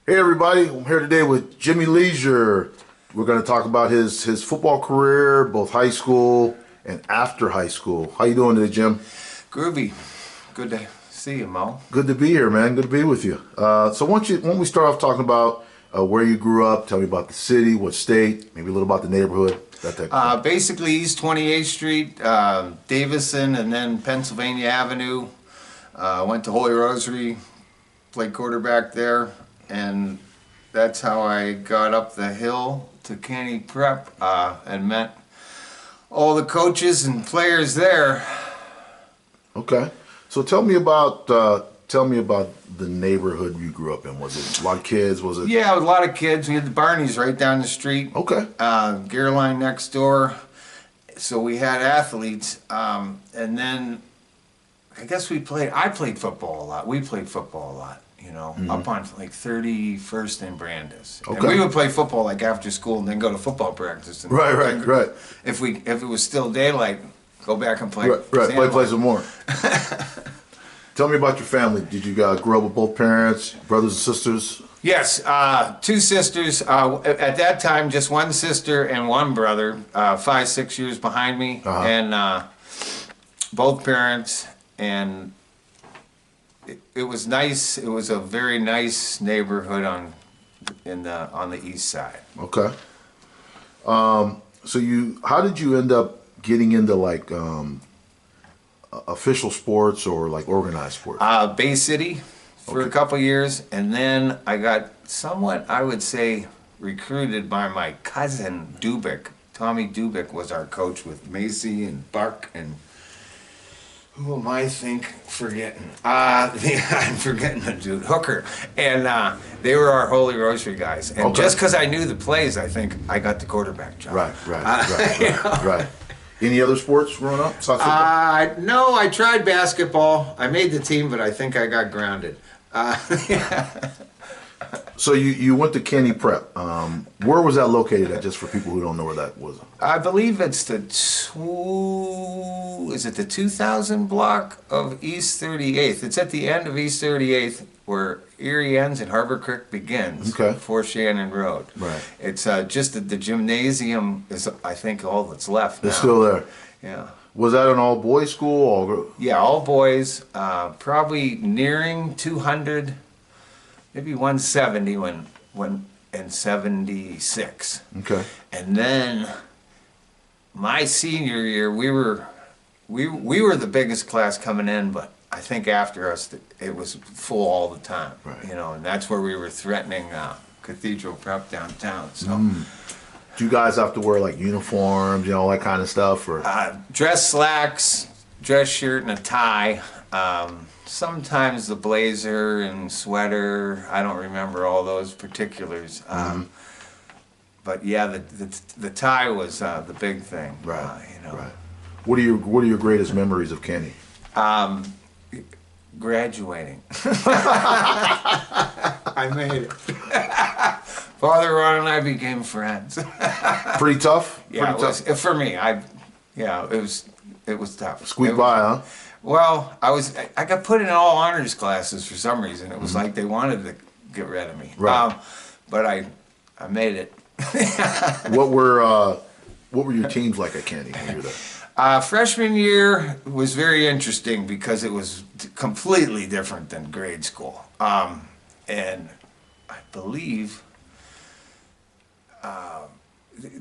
Hey everybody, I'm here today with Jimmy Leisure. We're going to talk about his football career, both high school and after high school. How you doing today, Jim? Groovy. Good to see you, Mo. Good to be here, man. Good to be with you. So why don't we start off talking about where you grew up? Tell me about the city, what state, maybe a little about the neighborhood, that type of thing. Basically, East 28th Street, Davison, and then Pennsylvania Avenue. Went to Holy Rosary, played quarterback there, and that's how I got up the hill to Canny Prep and met all the coaches and players there. Okay. So tell me about the neighborhood you grew up in. Was it a lot of kids? Was it? Yeah, a lot of kids. We had the Barneys right down the street. Okay. Gearline next door. So we had athletes, and then I guess I played football a lot. We played football a lot. Up on like 31st and Brandes. Okay. And we would play football like after school and then go to football practice. And Right. If it was still daylight, go back and play. Play some more. Tell me about your family. Did you grow up with both parents, brothers and sisters? Yes, two sisters. At that time, just one sister and one brother, 5-6 years behind me, and both parents. And it was nice. It was a very nice neighborhood on the east side. Okay. How did you end up getting into like official sports or like organized sports? Bay City for a couple years, and then I got somewhat, I would say, recruited by my cousin Dubik. Tommy Dubik was our coach with Macy and Buck and who am I forgetting? I'm forgetting the dude, Hooker. And they were our Holy Rosary guys. And just because I knew the plays, I think I got the quarterback job. Right. Any other sports growing up? No, I tried basketball. I made the team, but I think I got grounded. So you went to Canny Prep. Where was that located at, just for people who don't know where that was? I believe it's the 2000 block of East 38th. It's at the end of East 38th where Erie ends and Harbor Creek begins. Okay. Before Shannon Road. Right. It's just that the gymnasium is, I think, all that's left now. It's still there. Yeah. Was that an all-boys school? Yeah, all boys. Probably nearing 200, maybe 170 when in 76. Okay. And then my senior year, we were the biggest class coming in, but I think after us it was full all the time. Right. And that's where we were threatening Cathedral Prep downtown. So. Do you guys have to wear like uniforms, all that kind of stuff, or dress slacks, dress shirt, and a tie. Sometimes the blazer and sweater. I don't remember all those particulars. But yeah, the tie was the big thing. Right. Right. What are your greatest memories of Canny? Graduating. I made it. Father Ron and I became friends. Pretty tough? Yeah, for me. It was tough. Squeaked by, huh? Well, I got put in all honors classes for some reason. It was like they wanted to get rid of me. Right. But I made it. What were your teams like at Canny when you were there? Freshman year was very interesting because it was completely different than grade school. And I believe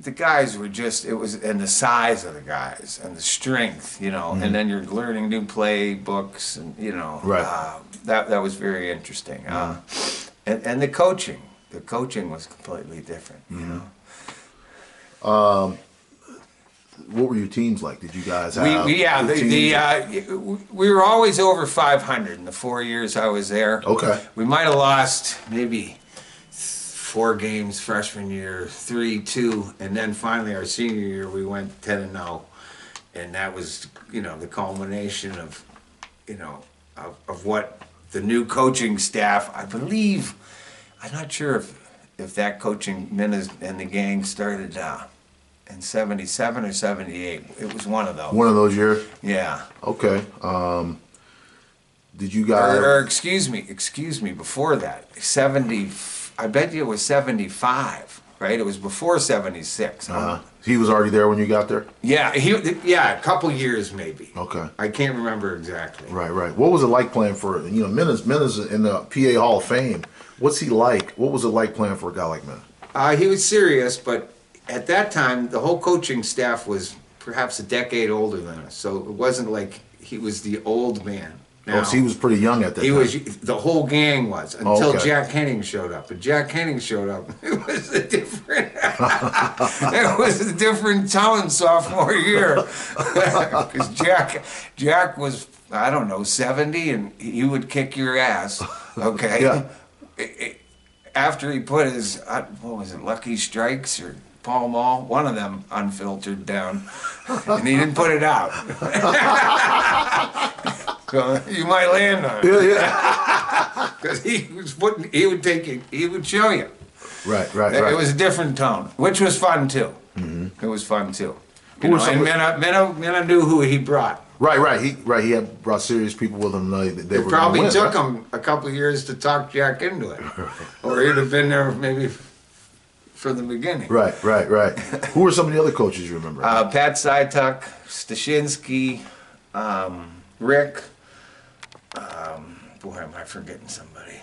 the guys were and the size of the guys and the strength, and then you're learning new playbooks and, Right. That was very interesting. And the coaching was completely different, What were your teams like? Did you guys have? We were always over 500 in the 4 years I was there. Okay. We might have lost maybe 4 games freshman year, 3-2, and then finally our senior year we went 10-0, and that was the culmination of of what the new coaching staff. I believe, I'm not sure if that coaching and the gang started in 77 or 78. It was one of those. One of those years? Yeah. Okay. Did you guys... Or excuse me, before that. I bet you it was 75, right? It was before 76. He was already there when you got there? Yeah, a couple years maybe. Okay. I can't remember exactly. Right. What was it like playing for, Mena's in the PA Hall of Fame. What's he like? What was it like playing for a guy like Mena? He was serious, but at that time, the whole coaching staff was perhaps a decade older than us. So it wasn't like he was the old man. Now, So he was pretty young at that time. The whole gang was, until Okay. Jack Henning showed up. And Jack Henning showed up, it was a different, it was a different tone sophomore year. Because Jack was, I don't know, 70, and he would kick your ass, okay? Yeah. After he put his, what was it, Lucky Strikes or Pall Mall, one of them unfiltered down, and he didn't put it out. So you might land on it. Yeah. Because he would show you. Right. It was a different tone, which was fun too. It was fun too. And Mena knew who he brought. Right. He had brought serious people with him. They were Probably gonna win, took right? him a couple of years to talk Jack into it. Or he'd have been there maybe from the beginning. Right. Who were some of the other coaches you remember? Pat Sytuck, Stashinsky, Rick. Boy, am I forgetting somebody.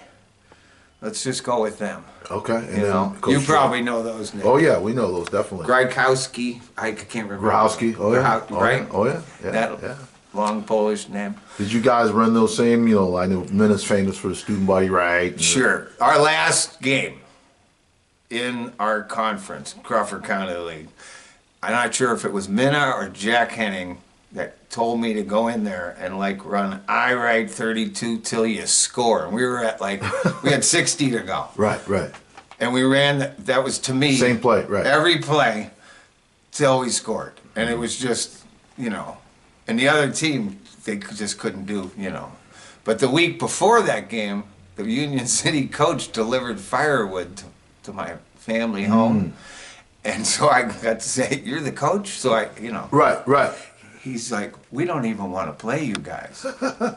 Let's just go with them. Okay. And You then know, Coach you Joe. probably know those names. Oh yeah, we know those definitely. Grykowski, I can't remember. Grahowski. Oh yeah. Right? Oh yeah. That Yeah. long Polish name. Did you guys run those same? I know Mena's famous for the student body right. and Sure. Our last game in our conference, Crawford County League, I'm not sure if it was Mena or Jack Henning that told me to go in there and run I right 32 till you score. And we were at we had 60 to go. Right. And we ran, that was to me. Same play, right. Every play till we scored. And it was just, and the other team, they just couldn't do, But the week before that game, the Union City coach delivered firewood to my family home. And so I got to say, you're the coach? So Right. he's like, we don't even want to play you guys.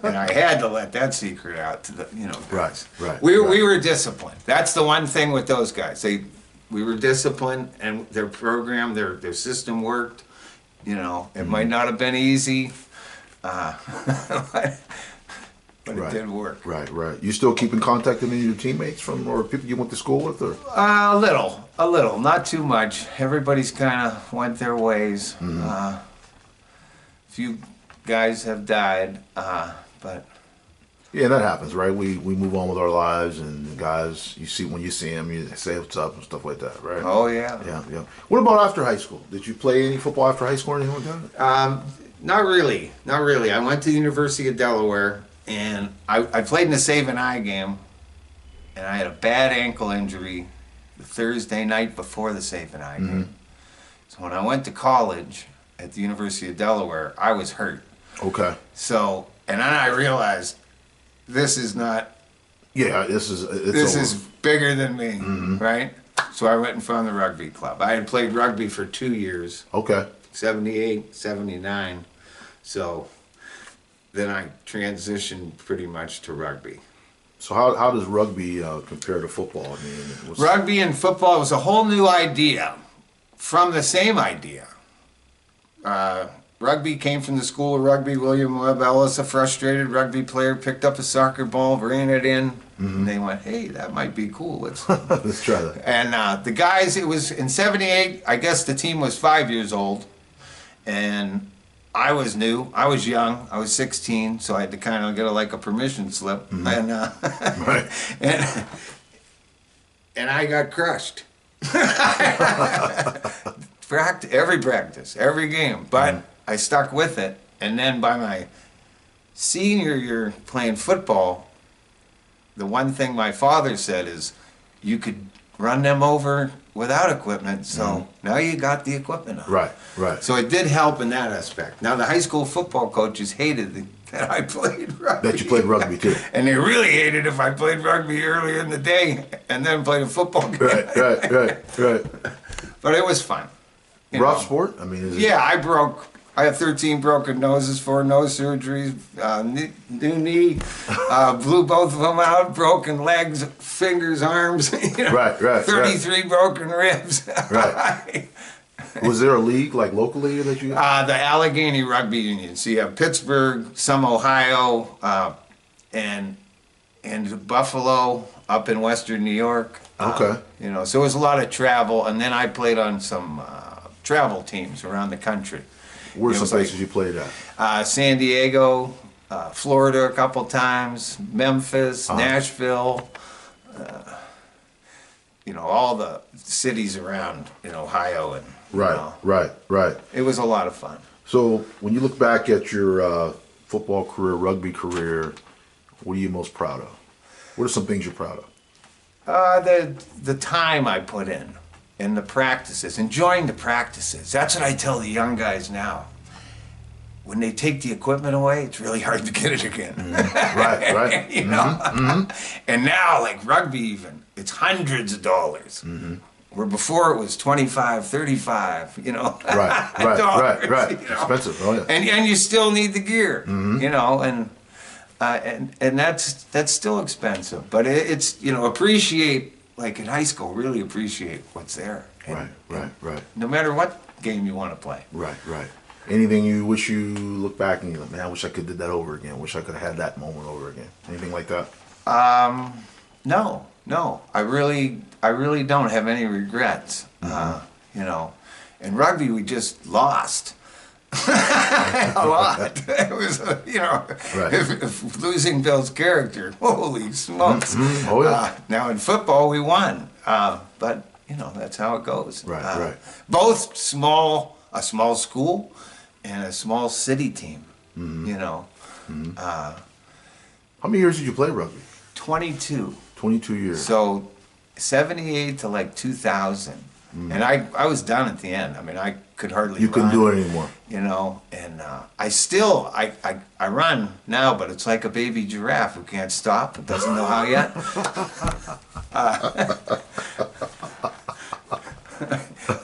And I had to let that secret out to the, guys. Right. We were disciplined. That's the one thing with those guys. We were disciplined, and their program, their system worked. It might not have been easy, but it did work. Right. You still keep in contact with any of your teammates or people you went to school with, or? A little, not too much. Everybody's kind of went their ways. Few guys have died, but Yeah, that happens, right? We move on with our lives, and the guys when you see them, you say what's up and stuff like that, right? oh yeah. Yeah. What about after high school? Did you play any football after high school or anything like that? Not really. I went to the University of Delaware, and I played in the Save an Eye game, and I had a bad ankle injury the Thursday night before the Save an Eye game. So when I went to college at the University of Delaware, I was hurt. Okay. So, and then I realized this is not, Yeah, this is bigger than me, right? So I went and found the rugby club. I had played rugby for 2 years, okay. 78, 79. So then I transitioned pretty much to rugby. So how does rugby compare to football? I mean, Rugby and football was a whole new idea from the same idea. Rugby came from the School of Rugby. William Webb Ellis, a frustrated rugby player, picked up a soccer ball, ran it in, and they went, hey, that might be cool. Let's try that. And the guys, it was in 78, I guess the team was 5 years old, and I was new. I was young. I was 16, so I had to kind of get a permission slip. And, Right. and I got crushed. Every practice, every game, but I stuck with it. And then by my senior year playing football, the one thing my father said is, you could run them over without equipment, so now you got the equipment on. Right. So it did help in that aspect. Now the high school football coaches hated that I played rugby. That you played rugby too. And they really hated if I played rugby earlier in the day and then played a football game. Right. But it was fun. Rough sport? I mean, is it? Yeah, I had 13 broken noses, 4 nose surgeries, new knee, blew both of them out, broken legs, fingers, arms, you know, Right. 33 broken ribs. Right. Was there a league like locally that you? The Allegheny Rugby Union. So you have Pittsburgh, some Ohio, and Buffalo up in Western New York. Okay. You know, so it was a lot of travel, and then I played on some travel teams around the country. Where are some places like, you played at? San Diego, Florida a couple times, Memphis, Nashville, you know, all the cities around in Ohio. And Right. it was a lot of fun. So when you look back at your football career, rugby career, what are you most proud of? What are some things you're proud of? The time I put in and the practices, enjoying the practices. That's what I tell the young guys now. When they take the equipment away, it's really hard to get it again. Right. You know? And now, like rugby even, it's hundreds of dollars. Where before it was 25, 35, you know. Right. dollars, Right. You know? Expensive. Oh yeah. And you still need the gear, you know, and that's still expensive. But it's, you know, appreciate, like in high school, really appreciate what's there. And, Right. no matter what game you want to play. Right. Anything you wish you look back and you're like, man, I wish I could did that over again. Wish I could have had that moment over again. Anything like that? No. I really don't have any regrets. You know, in rugby we just lost a lot. It was, you know, if losing builds character, holy smokes. Oh yeah. Now in football we won, but you know that's how it goes. Right. Both a small school and a small city team. You know. How many years did you play rugby? 22. 22 years. So 78 to like 2000. And I was done at the end. I mean, I could hardly You run, couldn't do it anymore. You know, and I run now, but it's like a baby giraffe who can't stop. It doesn't know how yet.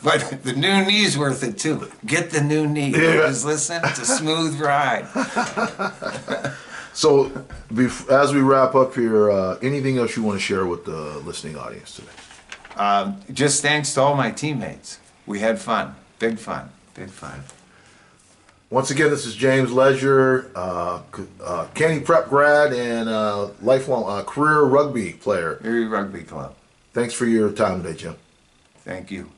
But the new knee's worth it too. Get the new knee. Just listen, it's a smooth ride. So, as we wrap up here, anything else you want to share with the listening audience today? Just thanks to all my teammates. We had fun. Big fun. Once again, this is James Leisure, Kenny Prep grad and lifelong career rugby player. Erie Rugby Club. Thanks for your time today, Jim. Thank you.